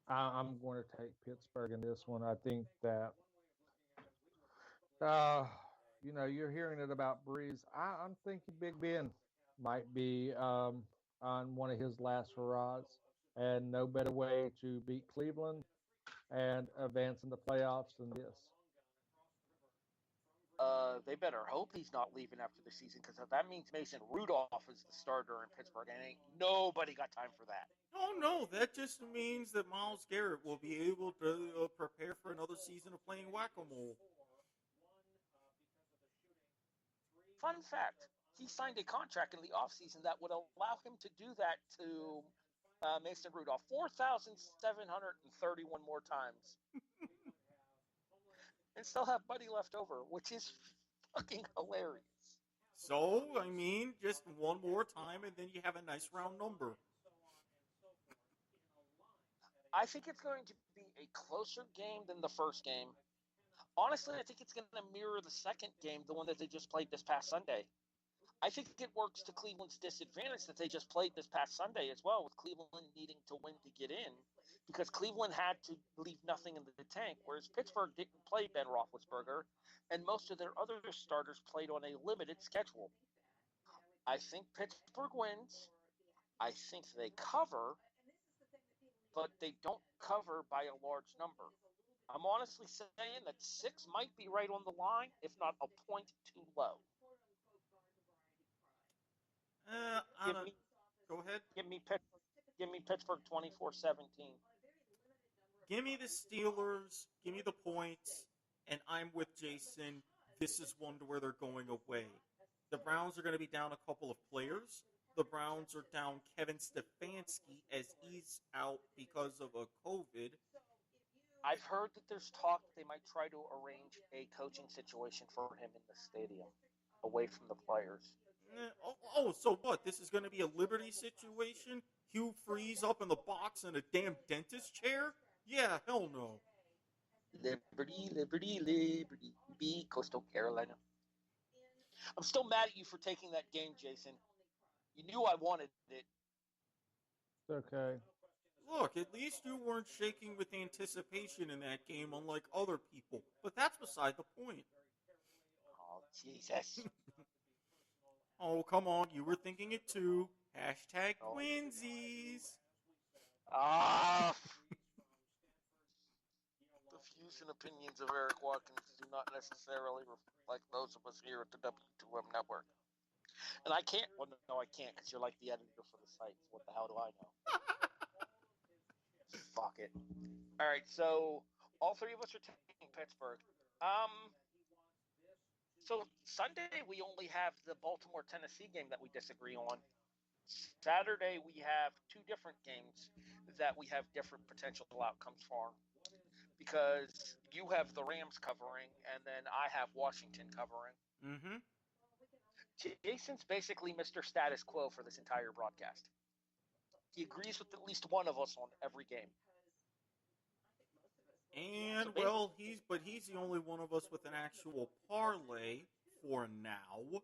I'm going to take Pittsburgh in this one. I think that, you're hearing it about Breeze. I'm thinking Big Ben might be on one of his last hurrahs, and no better way to beat Cleveland and advance in the playoffs than this. They better hope he's not leaving after the season, because that means Mason Rudolph is the starter in Pittsburgh, and ain't nobody got time for that. Oh, no. That just means that Myles Garrett will be able to prepare for another season of playing whack-a-mole. Fun fact, he signed a contract in the offseason that would allow him to do that to Mason Rudolph 4,731 more times. And still have Buddy left over, which is fucking hilarious. So, I mean, just one more time, and then you have a nice round number. I think it's going to be a closer game than the first game. Honestly, I think it's going to mirror the second game, the one that they just played this past Sunday. I think it works to Cleveland's disadvantage that they just played this past Sunday as well, with Cleveland needing to win to get in, because Cleveland had to leave nothing in the tank, whereas Pittsburgh didn't play Ben Roethlisberger, and most of their other starters played on a limited schedule. I think Pittsburgh wins. I think they cover, but they don't cover by a large number. I'm honestly saying that 6 might be right on the line, if not a point too low. Go ahead. Give me Pittsburgh 24-17. Give me the Steelers. Give me the points. And I'm with Jason. This is one to where they're going away. The Browns are going to be down a couple of players. The Browns are down Kevin Stefanski as he's out because of a COVID. I've heard that there's talk that they might try to arrange a coaching situation for him in the stadium, away from the players. So what? This is going to be a Liberty situation? Hugh Freeze up in the box in a damn dentist chair? Yeah, hell no. Liberty, liberty, liberty, be Coastal Carolina. I'm still mad at you for taking that game, Jason. You knew I wanted it. It's okay. Look, at least you weren't shaking with anticipation in that game, unlike other people. But that's beside the point. Oh, Jesus. Oh, come on, you were thinking it too. Hashtag Oh. twinsies. Ah! The views and opinions of Erik Watkins do not necessarily reflect those of us here at the W2M Network. And I can't. Well, no, I can't because you're like the editor for the site. So what the hell do I know? Fuck it. All right, so all three of us are taking Pittsburgh. So Sunday we only have the Baltimore-Tennessee game that we disagree on. Saturday we have two different games that we have different potential outcomes for, because you have the Rams covering and then I have Washington covering. Mm-hmm. Jason's basically Mr. Status Quo for this entire broadcast. He agrees with at least one of us on every game. And, So well, he's the only one of us with an actual parlay for now.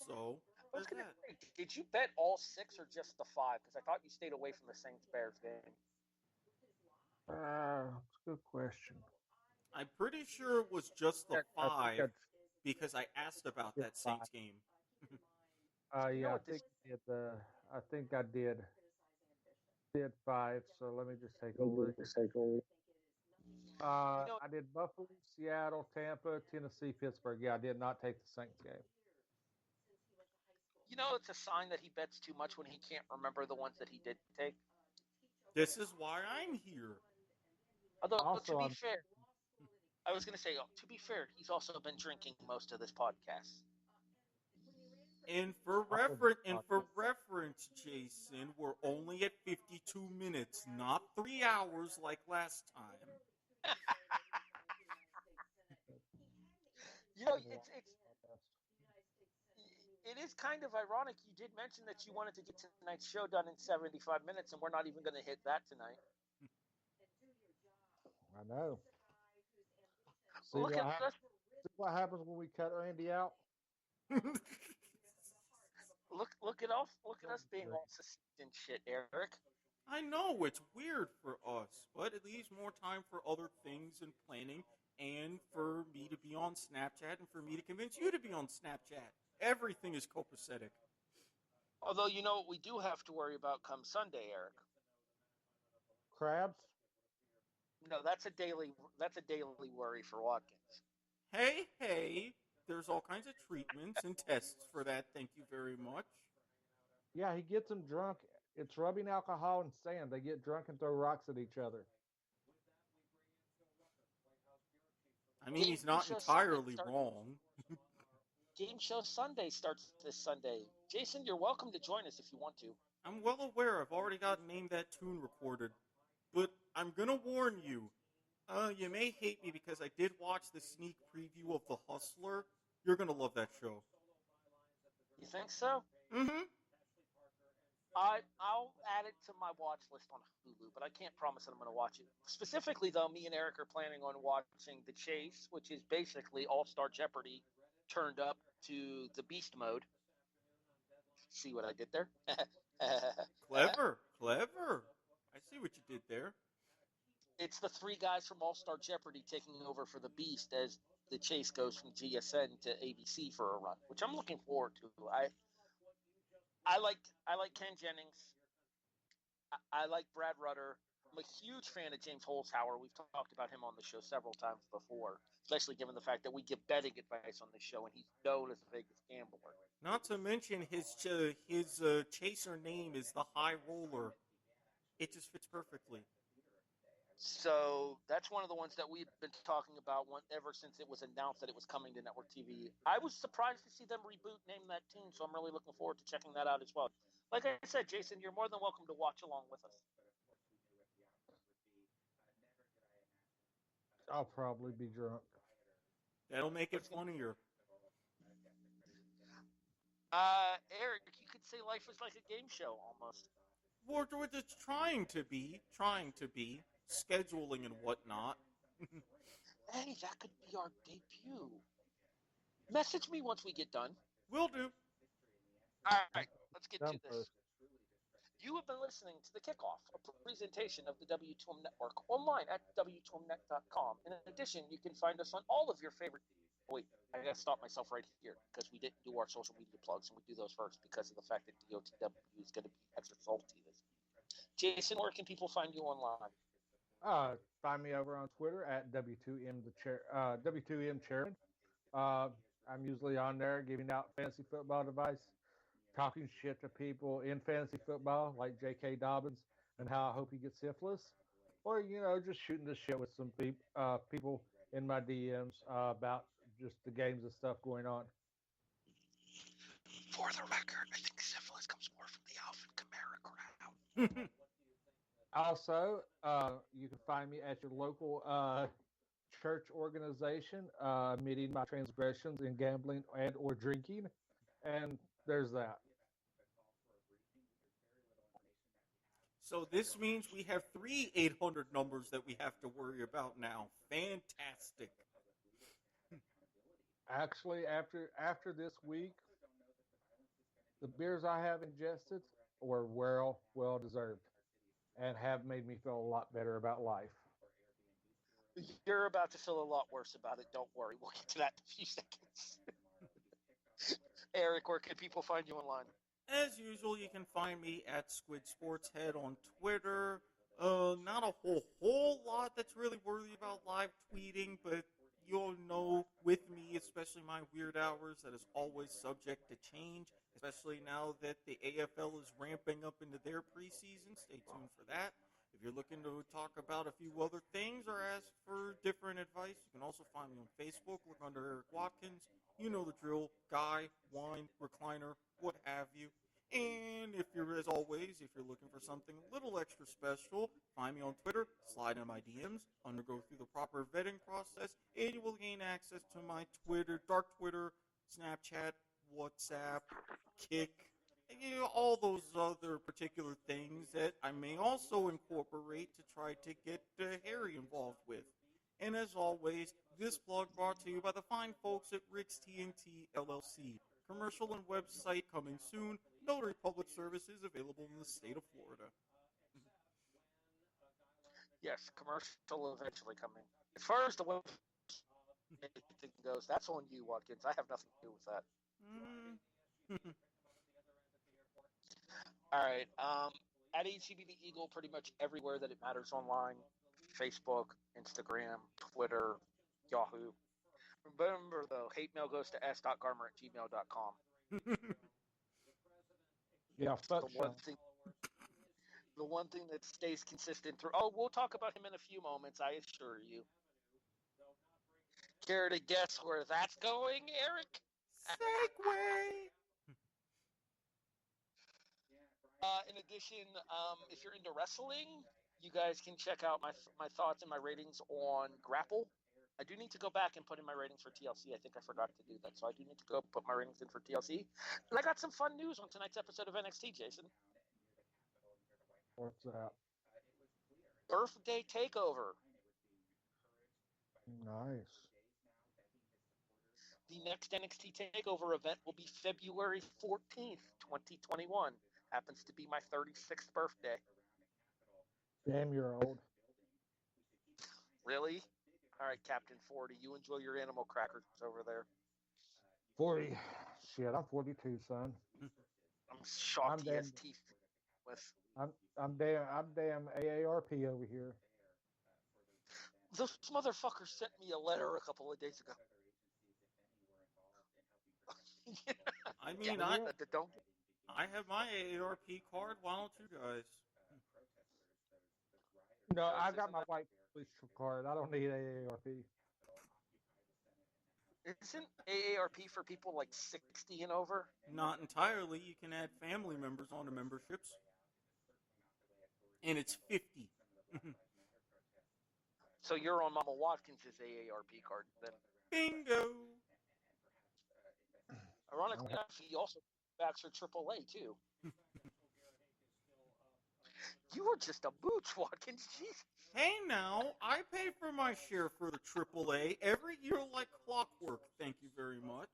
So, there's that. Did you bet all 6 or just the 5? Because I thought you stayed away from the Saints-Bears game. It's a good question. I'm pretty sure it was just the 5 because I asked about that 5. Saints game. Yeah, I think I did 5. So let me just take a look. I did Buffalo, Seattle, Tampa, Tennessee, Pittsburgh. Yeah, I did not take the Saints game. You know, it's a sign that he bets too much when he can't remember the ones that he did take. This is why I'm here. Although, also, to be fair, I was going to say, to be fair, he's also been drinking most of this podcast. And for reference, Jason, we're only at 52 minutes, not 3 hours like last time. You know, it is kind of ironic. You did mention that you wanted to get tonight's show done in 75 minutes, and we're not even going to hit that tonight. I know. See what happens when we cut Randy out. Look at us being all succinct and shit, Erik. I know it's weird for us, but it leaves more time for other things and planning, and for me to be on Snapchat, and for me to convince you to be on Snapchat. Everything is copacetic. Although, you know what we do have to worry about come Sunday, Erik? Crabs? No, that's a daily worry for Watkins. Hey, there's all kinds of treatments and tests for that. Thank you very much. Yeah, he gets them drunk. It's rubbing alcohol and sand. They get drunk and throw rocks at each other. I mean, he's not entirely wrong. Game Show Sunday starts this Sunday. Jason, you're welcome to join us if you want to. I'm well aware. I've already got Name That Tune recorded. But I'm going to warn you. You may hate me because I did watch the sneak preview of The Hustler. You're going to love that show. You think so? Mm-hmm. I'll add it to my watch list on Hulu, but I can't promise that I'm going to watch it. Specifically, though, me and Erik are planning on watching The Chase, which is basically All-Star Jeopardy turned up to the beast mode. See what I did there? Clever. I see what you did there. It's the 3 guys from All-Star Jeopardy taking over for the beast as The Chase goes from GSN to ABC for a run, which I'm looking forward to. I like Ken Jennings. I like Brad Rutter. I'm a huge fan of James Holzhauer. We've talked about him on the show several times before, especially given the fact that we give betting advice on this show, and he's known as a Vegas gambler. Not to mention his chaser name is the High Roller. It just fits perfectly. So that's one of the ones that we've been talking about ever since it was announced that it was coming to network TV. I was surprised to see them reboot Name That Tune, so I'm really looking forward to checking that out as well. Like I said, Jason, you're more than welcome to watch along with us. I'll probably be drunk. That'll make it funnier. Erik, you could say life is like a game show almost. We're just trying to be, scheduling and whatnot. Hey, that could be our debut. Message me once we get done. Will do. All right, let's get to this. You have been listening to The Kickoff, a presentation of the W2M Network, online at W2MNet.com. In addition, you can find us on all of your favorite... Wait, I got to stop myself right here because we didn't do our social media plugs, and we do those first because of the fact that DOTW is going to be extra salty this week. Jason, where can people find you online? Find me over on Twitter at W2M Chairman. I'm usually on there giving out fantasy football advice, talking shit to people in fantasy football, like J.K. Dobbins, and how I hope he gets syphilis, or just shooting the shit with some people in my DMs about just the games and stuff going on. For the record, I think syphilis comes more from the Alvin Kamara crowd. Also, you can find me at your local church organization, admitting my transgressions in gambling and or drinking, and there's that. So this means we have 3 800 numbers that we have to worry about now. Fantastic. Actually, after this week, the beers I have ingested were well deserved, and have made me feel a lot better about life. You're about to feel a lot worse about it. Don't worry. We'll get to that in a few seconds. Erik, where can people find you online? As usual, you can find me at Squid Sports Head on Twitter. Not a whole lot that's really worthy about live tweeting, but you'll know with me, especially my weird hours, that is always subject to change, especially now that the AFL is ramping up into their preseason. Stay tuned for that. If you're looking to talk about a few other things or ask for different advice, you can also find me on Facebook. Look under Erik Watkins. You know the drill. Guy, wine, recliner, what have you. And if you're looking for something a little extra special, find me on Twitter, slide in my DMs, undergo through the proper vetting process, and you will gain access to my Twitter, dark Twitter, Snapchat, WhatsApp, Kick, and all those other particular things that I may also incorporate to try to get Harry involved with. And as always, this blog brought to you by the fine folks at Rick's TNT LLC. Commercial and website coming soon. Notary public services available in the state of Florida. Yes, commercial eventually coming. As far as the website goes, that's on you, Watkins. I have nothing to do with that. All right. At HCB the Eagle, pretty much everywhere that it matters online. Facebook, Instagram, Twitter, Yahoo. Remember, though, hate mail goes to s.garmer@gmail.com. Yeah, fuck the one thing that stays consistent through... Oh, we'll talk about him in a few moments, I assure you. Care to guess where that's going, Erik? Segway! In addition, if you're into wrestling, you guys can check out my thoughts and my ratings on Grapple. I do need to go back and put in my ratings for TLC. I think I forgot to do that, so I do need to go put my ratings in for TLC. And I got some fun news on tonight's episode of NXT, Jason. What's that? Birthday Takeover. Nice. The next NXT TakeOver event will be February 14th, 2021. Happens to be my 36th birthday. Damn, you're old. Really? All right, Captain 40, you enjoy your animal crackers over there. 40. Shit, I'm 42, son. I'm shocked he has teeth with. I'm damn AARP over here. Those motherfuckers sent me a letter a couple of days ago. I mean, I have my AARP card. Why don't you guys? No, I got my white police card. I don't need AARP. Isn't AARP for people like 60 and over? Not entirely. You can add family members onto memberships. And it's 50. So you're on Mama Watkins' AARP card then? Bingo! Ironically enough, he also backs for AAA too. You were just a mooch, Watkins. Jeez. Hey now, I pay for my share for the AAA every year like clockwork. Thank you very much.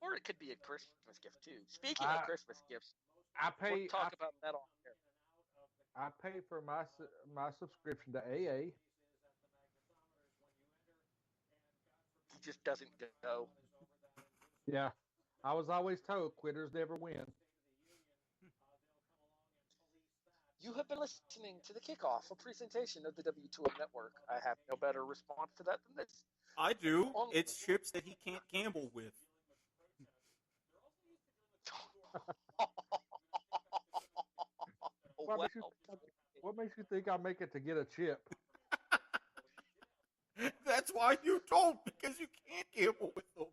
Or it could be a Christmas gift too. Speaking of Christmas gifts, pay. We'll talk about that off here. I pay for my subscription to AA. He just doesn't go. Yeah, I was always told quitters never win. You have been listening to the Kickoff, a presentation of the W2M Network. I have no better response to that than this. I do. It's chips that he can't gamble with. What makes you think I make it to get a chip? That's why you don't, because you can't gamble with them.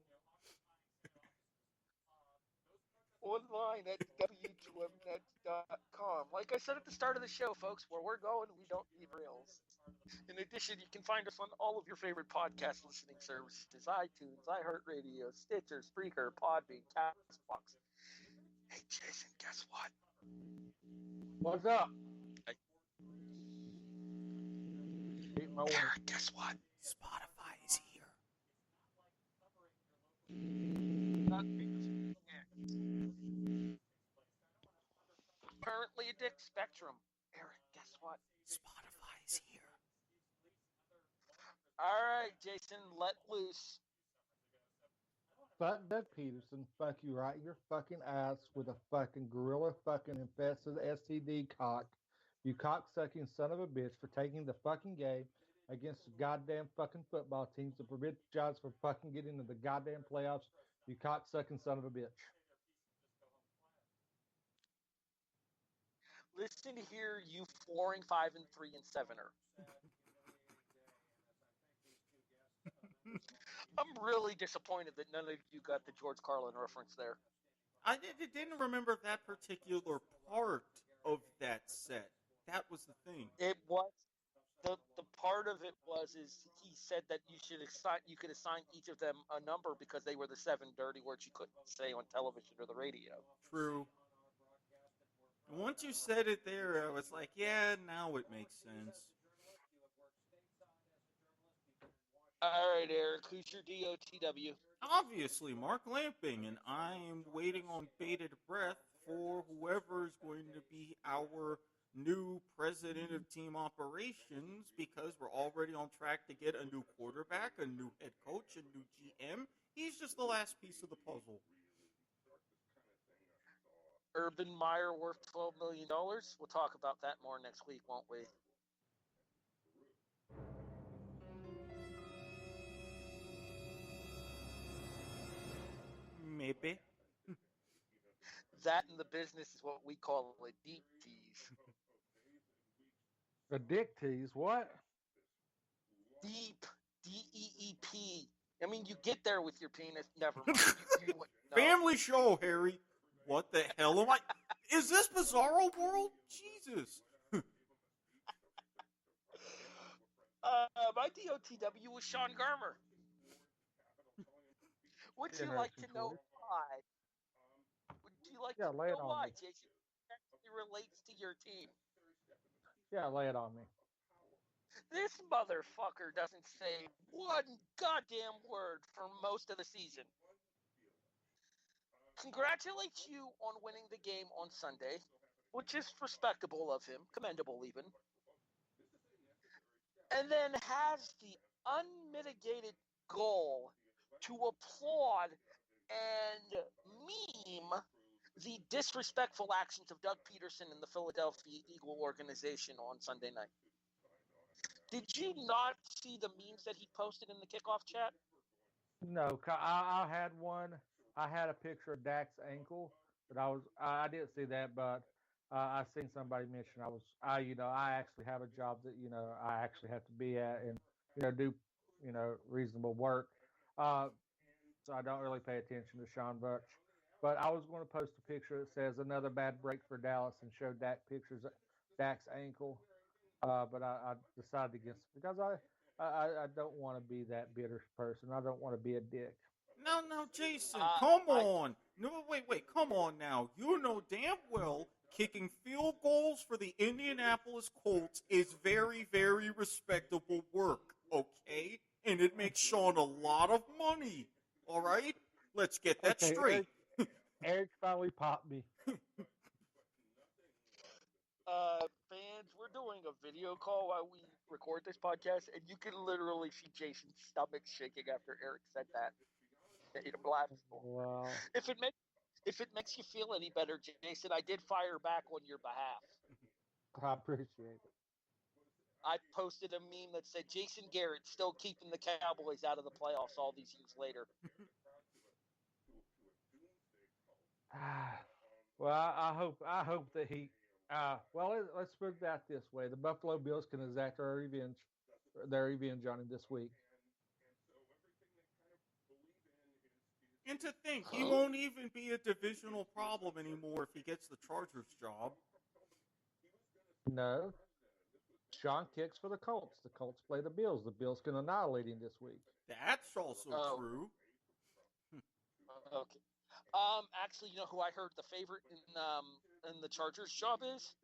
Online at W2Mnet.com. Like I said at the start of the show, folks, where we're going, we don't need rails. In addition, you can find us on all of your favorite podcast listening services: iTunes, iHeartRadio, Stitcher, Spreaker, Podbean, Castbox. Hey, Jason, guess what? What's up? Erik, guess what? Spotify is here. Currently a Dick Spectrum. Erik, guess what? Spotify is here. All right, Jason, let loose. Fuck Doug Peterson, fuck you right in your fucking ass with a fucking gorilla fucking infested STD cock. You cock-sucking son of a bitch for taking the fucking game against the goddamn fucking football teams to prevent the Giants from fucking getting into the goddamn playoffs. You cock-sucking son of a bitch. Listen to hear you flooring 5 and 3 and 7er. I'm really disappointed that none of you got the George Carlin reference there. I didn't remember that particular part of that set. That was the thing. It was the part of it is he said that you could assign each of them a number because they were the 7 dirty words you couldn't say on television or the radio. True. And once you said it there, I was like, yeah, now it makes sense. All right, Erik, who's your DOTW? Obviously, Mark Lamping, and I'm waiting on bated breath for whoever is going to be our new president of team operations, because we're already on track to get a new quarterback, a new head coach, a new GM. He's just the last piece of the puzzle. Urban Meyer worth $12 million. We'll talk about that more next week, won't we? Maybe. That in the business is what we call a deep tease. A dick tease? What? Deep. D-E-E-P. I mean, you get there with your penis. Never mind. You wouldn't know. Family show, Harry. What the hell am I? Is this Bizarro World? Jesus. My DOTW was Sean Garmer. Would you like to know why? Would you like to know why, Jason? That relates to your team. Yeah, lay it on me. This motherfucker doesn't say one goddamn word for most of the season. Congratulates you on winning the game on Sunday, which is respectable of him, commendable even. And then has the unmitigated goal to applaud and meme the disrespectful actions of Doug Peterson and the Philadelphia Eagle organization on Sunday night. Did you not see the memes that he posted in the kickoff chat? No, I had one. I had a picture of Dak's ankle, but I didn't see that, but I seen somebody mention I actually have a job that, I actually have to be at and, do, reasonable work. So I don't really pay attention to Sean Butch. But I was going to post a picture that says another bad break for Dallas and show pictures of Dak's ankle. But I decided against it because I don't want to be that bitter person. I don't want to be a dick. No, Jason, come on. No, wait, come on now. You know damn well kicking field goals for the Indianapolis Colts is very, very respectable work, okay? And it makes Sean a lot of money, all right? Let's get that straight. Erik finally popped me. fans, we're doing a video call while we record this podcast, and you can literally see Jason's stomach shaking after Erik said that. I'm laughing. Wow. If it makes you feel any better, Jason, I did fire back on your behalf. I appreciate it. I posted a meme that said Jason Garrett still keeping the Cowboys out of the playoffs all these years later. Well, I hope that he. Let's put that this way: the Buffalo Bills can exact their revenge on him this week. And to think, he won't even be a divisional problem anymore if he gets the Chargers job. No, Sean kicks for the Colts. The Colts play the Bills. The Bills can annihilate him this week. That's also true. Okay. Actually, you know who I heard the favorite in the Chargers job is?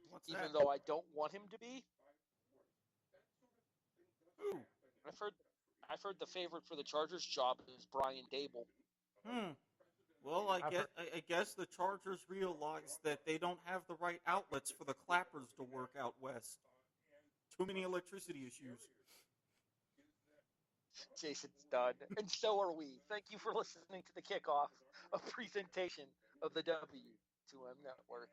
What's Even that? though I don't want him to be. Who? I've heard the favorite for the Chargers job is Brian Dable. Well, I guess the Chargers realize that they don't have the right outlets for the clappers to work out west. Too many electricity issues. Jason's done. And so are we. Thank you for listening to the Kickoff, a presentation of the W2M Network.